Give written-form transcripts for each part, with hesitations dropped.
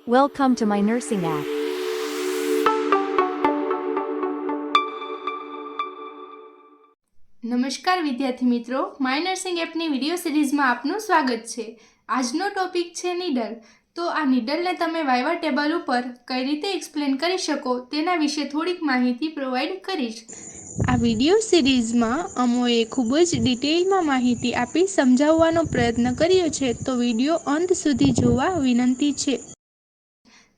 Welcome to my nursing app. નમસ્કાર વિદ્યાર્થી મિત્રો, માય નર્સિંગ એપની વિડીયો સિરીઝમાં આપનું સ્વાગત છે. આજનો ટોપિક છે નીડલ. તો આ નીડલને તમે વાઇવા ટેબલ ઉપર કઈ રીતે એક્સપ્લેન કરી શકો તેના વિશે થોડીક માહિતી પ્રોવાઈડ કરીશ. આ વિડીયો સિરીઝમાં અમોએ ખૂબ જ ડિટેલમાં માહિતી આપી સમજાવવાનો પ્રયત્ન કર્યો છે, તો વિડીયો અંત સુધી જોવા વિનંતી છે.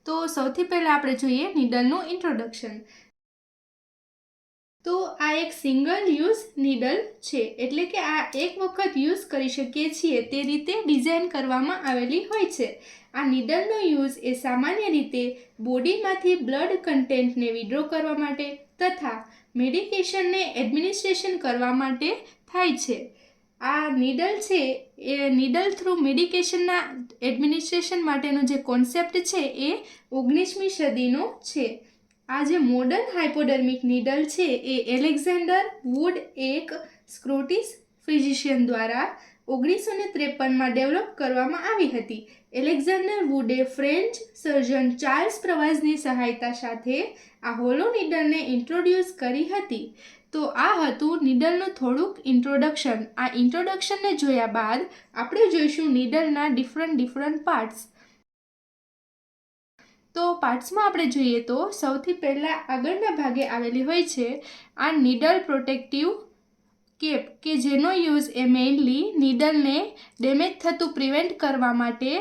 તો સૌથી પહેલાં આપણે જોઈએ નીડલનું ઇન્ટ્રોડક્શન. તો આ એક સિંગલ યુઝ નીડલ છે, એટલે કે આ એક વખત યુઝ કરી શકીએ છીએ તે રીતે ડિઝાઇન કરવામાં આવેલી હોય છે. આ નીડલનો યુઝ એ સામાન્ય રીતે બોડીમાંથી બ્લડ કન્ટેન્ટને વિડ્રો કરવા માટે તથા મેડિકેશનને એડમિનિસ્ટ્રેશન કરવા માટે થાય છે. આ નીડલ છે એ નીડલ થ્રુ મેડિકેશનના એડમિનિસ્ટ્રેશન માટેનો જે કોન્સેપ્ટ છે એ 19મી સદીનો છે. આ જે મોડર્ન હાઇપોડર્મિક નીડલ છે એ એલેક્ઝાન્ડર વુડ એક સ્કોટિશ ફિઝિશિયન દ્વારા 1953માં ડેવલપ કરવામાં આવી હતી. એલેક્ઝાન્ડર વુડે ફ્રેન્ચ સર્જન ચાર્લ્સ પ્રવાસની સહાયતા સાથે આ હોલો નીડલને ઇન્ટ્રોડ્યુસ કરી હતી. તો આ હતું નીડલનું થોડુંક ઇન્ટ્રોડક્શન. આ ઇન્ટ્રોડક્શનને જોયા બાદ આપણે જોઈશું નીડલના ડિફરન્ટ પાર્ટ્સ. તો પાર્ટ્સમાં આપણે જોઈએ તો સૌથી પહેલાં આગળના ભાગે આવેલી હોય છે આ નીડલ પ્રોટેક્ટિવ કેપ, કે જેનો યુઝ એ મેઇનલી નીડલને ડેમેજ થતું પ્રિવેન્ટ કરવા માટે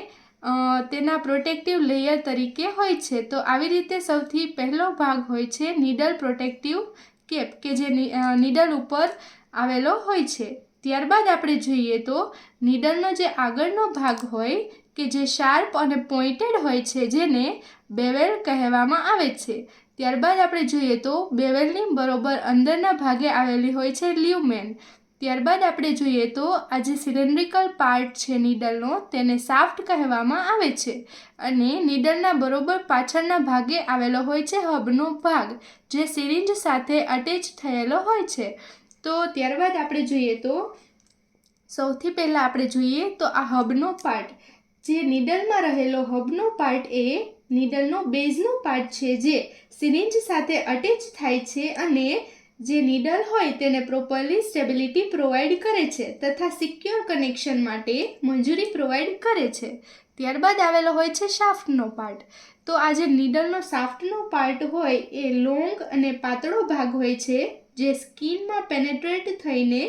તેના પ્રોટેક્ટિવ લેયર તરીકે હોય છે. તો આવી રીતે સૌથી પહેલો ભાગ હોય છે નીડલ પ્રોટેક્ટિવ કેપ, કે જે નીડલ ઉપર આવેલો હોય છે. ત્યારબાદ આપણે જોઈએ તો નીડલનો જે આગળનો ભાગ હોય કે જે શાર્પ અને પોઇન્ટેડ હોય છે, જેને બેવેલ કહેવામાં આવે છે. ત્યારબાદ આપણે જોઈએ તો બેવેલની બરોબર અંદરના ભાગે આવેલી હોય છે લ્યુમેન. ત્યારબાદ આપણે જોઈએ તો આ જે સિલિન્ડ્રિકલ પાર્ટ છે નીડલનો તેને શાફ્ટ કહેવામાં આવે છે. અને નીડલના બરોબર પાછળના ભાગે આવેલો હોય છે હબનો ભાગ, જે સિરિંજ સાથે અટેચ થયેલો હોય છે. તો ત્યારબાદ આપણે જોઈએ તો સૌથી પહેલાં આપણે જોઈએ તો આ હબનો પાર્ટ, જે નીડલમાં રહેલો હબનો પાર્ટ એ નીડલનો બેઝનો પાર્ટ છે, જે સિરિંજ સાથે અટેચ થાય છે અને જે નીડલ હોય તેને પ્રોપરલી સ્ટેબિલિટી પ્રોવાઈડ કરે છે તથા સિક્યોર કનેક્શન માટે મંજૂરી પ્રોવાઈડ કરે છે. ત્યારબાદ આવેલો હોય છે શાફ્ટનો પાર્ટ. તો આ જે નીડલનો શાફ્ટનો પાર્ટ હોય એ લોંગ અને પાતળો ભાગ હોય છે, જે સ્કિનમાં પેનેટ્રેટ થઈને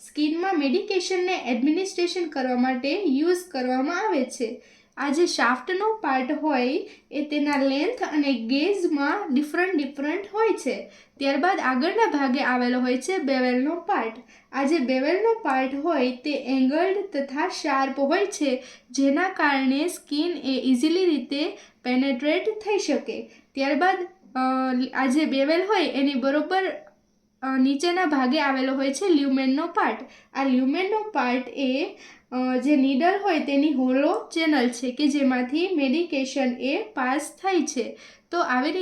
સ્કિનમાં મેડિકેશનને એડમિનિસ્ટ્રેશન કરવા માટે યુઝ કરવામાં આવે છે. આ જે શાફ્ટનો પાર્ટ હોય એ તેના લેન્થ અને ગેજમાં ડિફરન્ટ હોય છે. ત્યારબાદ આગળના ભાગે આવેલો હોય છે બેવેલનો પાર્ટ. આ જે બેવેલનો પાર્ટ હોય તે એંગલ્ડ તથા શાર્પ હોય છે, જેના કારણે સ્કિન એ ઇઝીલી રીતે પેનેટ્રેટ થઈ શકે. ત્યારબાદ આ જે બેવેલ હોય એની બરોબર નીચેના ભાગે આવેલો હોય છે લ્યુમેનનો પાર્ટ. આ લ્યુમેનનો પાર્ટ એ જે નીડલ હોય તેની હોલો ચેનલ છે, કે જેમાંથી મેડિકેશન એ પાસ થાય છે. તો આવી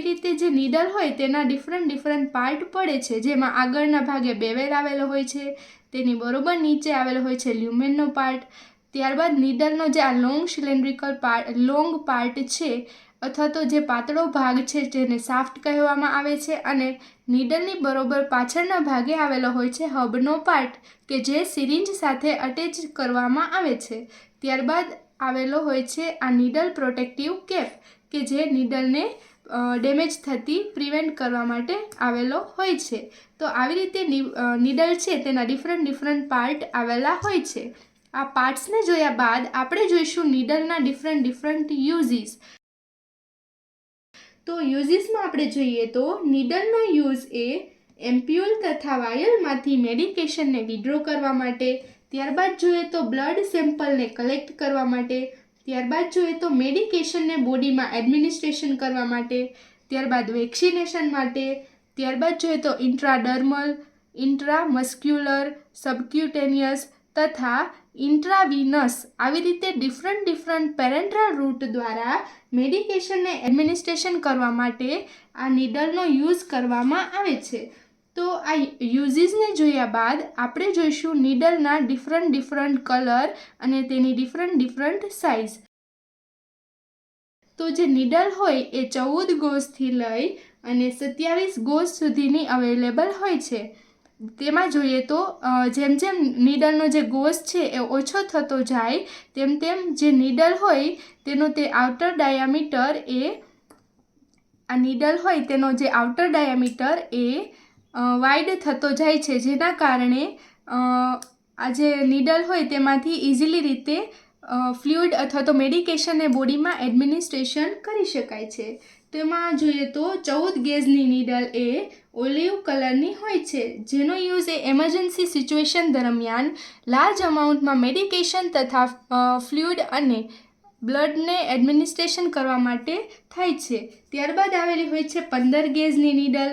રીતે જે નીડલ હોય તેના ડિફરન્ટ પાર્ટ પડે છે, જેમાં આગળના ભાગે બેવેલ આવેલો હોય છે, તેની બરોબર નીચે આવેલો હોય છે લ્યુમેનનો પાર્ટ. ત્યારબાદ નીડલનો જે આ લોંગ પાર્ટ છે અથવા તો જે પાતળો ભાગ છે જેને શાફ્ટ કહેવામાં આવે છે, અને નીડલની બરોબર પાછળના ભાગે આવેલો હોય છે હબનો પાર્ટ, કે જે સિરિંજ સાથે અટેચ કરવામાં આવે છે. ત્યારબાદ આવેલો હોય છે આ નીડલ પ્રોટેક્ટિવ કેપ, કે જે નીડલને ડેમેજ થતી પ્રિવેન્ટ કરવા માટે આવેલો હોય છે. તો આવી રીતે નીડલ છે તેના ડિફરન્ટ પાર્ટ આવેલા હોય છે. આ પાર્ટ્સને જોયા બાદ આપણે જોઈશું નીડલના ડિફરન્ટ યુઝીસ. તો યુઝીસમાં આપણે જોઈએ તો નીડલનો યુઝ એ એમ્પ્યુલ તથા વાયલમાંથી મેડિકેશનને વિડ્રો કરવા માટે, ત્યારબાદ જોઈએ તો બ્લડ સેમ્પલને કલેક્ટ કરવા માટે, ત્યારબાદ જોઈએ તો મેડિકેશનને બોડીમાં એડમિનિસ્ટ્રેશન કરવા માટે, ત્યારબાદ વેક્સિનેશન માટે, ત્યારબાદ જોઈએ તો ઇન્ટ્રાડર્મલ, ઇન્ટ્રામસ્ક્યુલર, સબક્યુટેનિયસ તથા ઇન્ટ્રાવીનસ, આવી રીતે ડિફરન્ટ પેરેન્ટ્રલ રૂટ દ્વારા મેડિકેશનને એડમિનિસ્ટ્રેશન કરવા માટે આ નીડલનો યુઝ કરવામાં આવે છે. તો આ યુઝીસને જોયા બાદ આપણે જોઈશું નીડલના ડિફરન્ટ કલર અને તેની ડિફરન્ટ સાઇઝ. તો જે નીડલ હોય એ 14 ગોઝથી લઈ અને 27 ગોઝ સુધીની અવેલેબલ હોય છે. તેમાં જોઈએ તો જેમ જેમ નીડલનો જે ગોઝ છે એ ઓછો થતો જાય તેમ તેમ જે નીડલ હોય તેનો તે આઉટર ડાયામીટર એ વાઇડ થતો જાય છે, જેના કારણે આ જે નીડલ હોય તેમાંથી ઇઝીલી રીતે ફ્લુઇડ અથવા તો મેડિકેશનને બોડીમાં એડમિનિસ્ટ્રેશન કરી શકાય છે. તો એમાં જોઈએ તો 14 ગેજની નીડલ એ ઓલિવ કલરની હોય છે, જેનો યુઝ એ એમરજન્સી સિચ્યુએશન દરમિયાન લાર્જ અમાઉન્ટમાં મેડિકેશન તથા ફ્લુઇડ અને બ્લડને એડમિનિસ્ટ્રેશન કરવા માટે થાય છે. ત્યારબાદ આવેલી હોય છે 15 ગેજની નીડલ,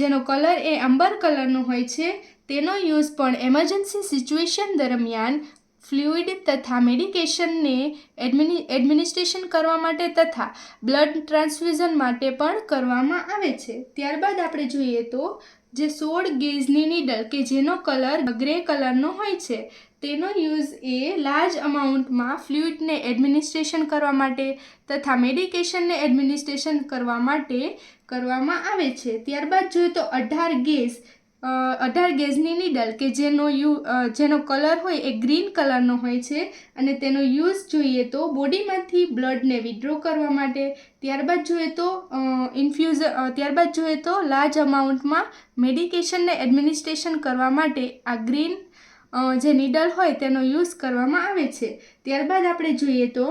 જેનો કલર એ અંબર કલરનો હોય છે. તેનો યુઝ પણ એમરજન્સી સિચ્યુએશન દરમિયાન ફ્લુઇડ તથા મેડિકેશનને એડમિનિસ્ટ્રેશન કરવા માટે તથા બ્લડ ટ્રાન્સફ્યુઝન માટે પણ કરવામાં આવે છે. ત્યારબાદ આપણે જોઈએ તો જે 16 ગેજની નીડલ કે જેનો કલર ગ્રે કલરનો હોય છે, તેનો યુઝ એ લાર્જ અમાઉન્ટમાં ફ્લુઇડને એડમિનિસ્ટ્રેશન કરવા માટે તથા મેડિકેશનને એડમિનિસ્ટ્રેશન કરવા માટે કરવામાં આવે છે. ત્યારબાદ જોઈએ તો 18 ગેજની નીડલ કે જેનો કલર હોય એ ગ્રીન કલરનો હોય છે અને તેનો યુઝ જોઈએ તો બોડીમાંથી બ્લડને વિડ્રો કરવા માટે, ત્યારબાદ જોઈએ તો લાર્જ અમાઉન્ટમાં મેડિકેશનને એડમિનિસ્ટ્રેશન કરવા માટે આ ગ્રીન જે નીડલ હોય તેનો યુઝ કરવામાં આવે છે. ત્યારબાદ આપણે જોઈએ તો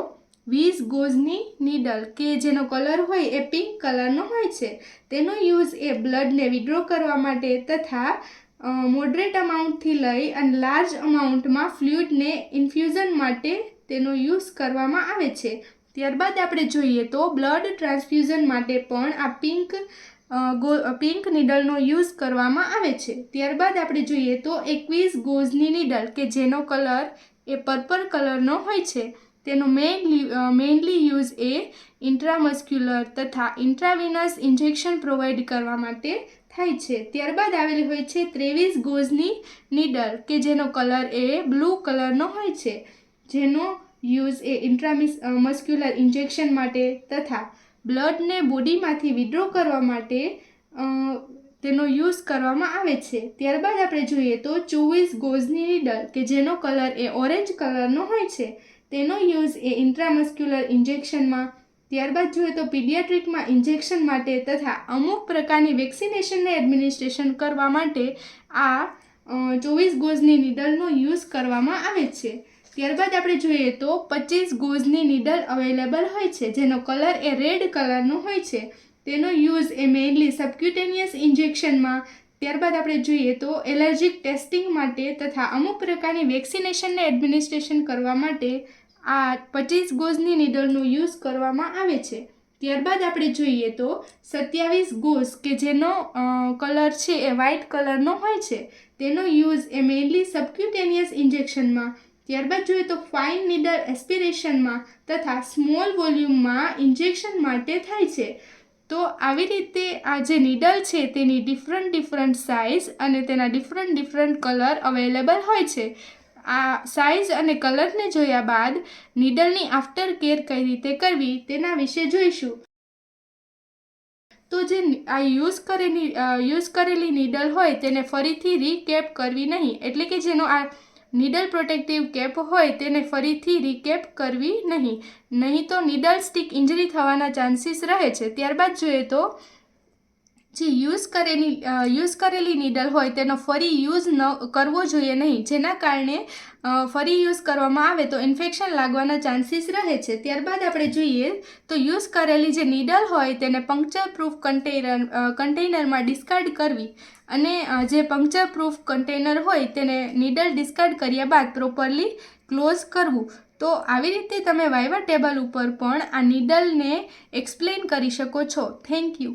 20 ગોઝની નીડલ કે જેનો કલર હોય એ પિંક કલરનો હોય છે. તેનો યુઝ એ બ્લડને વિડ્રો કરવા માટે તથા મોડરેટ અમાઉન્ટથી લઈ અને લાર્જ અમાઉન્ટમાં ફ્લુઇડને ઇન્ફ્યુઝન માટે તેનો યુઝ કરવામાં આવે છે. ત્યારબાદ આપણે જોઈએ તો બ્લડ ટ્રાન્સફ્યુઝન માટે પણ આ પિંક નીડલનો યુઝ કરવામાં આવે છે. ત્યારબાદ આપણે જોઈએ તો 21 ગોઝની નીડલ કે જેનો કલર એ પર્પલ કલરનો હોય છે. તેનો મેઇનલી યુઝ એ ઇન્ટ્રામસ્ક્યુલર તથા ઇન્ટ્રાવિનસ ઇન્જેક્શન પ્રોવાઈડ કરવા માટે થાય છે. ત્યારબાદ આવેલી હોય છે 23 ગોઝની નીડલ કે જેનો કલર એ બ્લુ કલરનો હોય છે, જેનો યુઝ એ ઇન્ટ્રામસ્ક્યુલર ઇન્જેક્શન માટે તથા બ્લડને બોડીમાંથી વિડ્રો કરવા માટે તેનો યુઝ કરવામાં આવે છે. ત્યારબાદ આપણે જોઈએ તો 24 ગોઝની નીડલ કે જેનો કલર એ ઓરેન્જ કલરનો હોય છે. તેનો યુઝ એ ઇન્ટ્રામસ્ક્યુલર ઇન્જેક્શનમાં, ત્યારબાદ જોઈએ તો પીડિયાટ્રિકમાં ઇન્જેક્શન માટે તથા અમુક પ્રકારની વેક્સિનેશનને એડમિનિસ્ટ્રેશન કરવા માટે આ 24 ગોઝની નીડલનો યુઝ કરવામાં આવે છે. ત્યારબાદ આપણે જોઈએ તો 25 ગોઝની નીડલ અવેલેબલ હોય છે, જેનો કલર એ રેડ કલરનો હોય છે. તેનો યુઝ એ મેઇનલી સબક્યુટેનિયસ ઇન્જેક્શનમાં, ત્યારબાદ આપણે જોઈએ તો એલર્જીક ટેસ્ટિંગ માટે તથા અમુક પ્રકારની વેક્સિનેશનને એડમિનિસ્ટ્રેશન કરવા માટે આ 25 ગોઝની નીડલનો યુઝ કરવામાં આવે છે. ત્યારબાદ આપણે જોઈએ તો 27 ગોઝ કે જેનો કલર છે એ વ્હાઇટ કલરનો હોય છે. તેનો યુઝ એ મેઇનલી સબક્યુટેનિયસ ઇન્જેક્શનમાં, ત્યારબાદ જોઈએ તો ફાઇન નીડલ એસ્પિરેશનમાં તથા સ્મોલ વોલ્યુમમાં ઇન્જેક્શન માટે થાય છે. તો આવી રીતે આ જે નીડલ છે તેની ડિફરન્ટ સાઇઝ અને તેના ડિફરન્ટ કલર અવેલેબલ હોય છે. આ સાઇઝ અને કલરને જોયા બાદ નીડલની આફ્ટર કેર કઈ રીતે કરવી તેના વિશે જોઈશું. તો જે આ યુઝ કરેલી નીડલ હોય તેને ફરીથી રીકેપ કરવી નહીં, એટલે કે જેનો આ નીડલ પ્રોટેક્ટિવ કેપ હોય તેને ફરીથી રીકેપ કરવી નહીં તો નીડલ સ્ટિક ઇન્જરી થવાના ચાન્સીસ રહે છે. ત્યારબાદ જોઈએ તો જે યુઝ કરેલી નીડલ હોય તેનો ફરી યુઝ ન કરવો જોઈએ નહીં, જેના કારણે ફરી યુઝ કરવામાં આવે તો ઇન્ફેક્શન લાગવાના ચાન્સીસ રહે છે. ત્યારબાદ આપણે જોઈએ તો યુઝ કરેલી જે નીડલ હોય તેને પંક્ચર પ્રૂફ કન્ટેનરમાં ડિસ્કાર્ડ કરવી અને જે પંક્ચર પ્રૂફ કન્ટેનર હોય તેને નીડલ ડિસ્કાર્ડ કર્યા બાદ પ્રોપરલી ક્લોઝ કરવું. તો આવી રીતે તમે વાઇવા ટેબલ ઉપર પણ આ નીડલને એક્સપ્લેન કરી શકો છો. Thank you.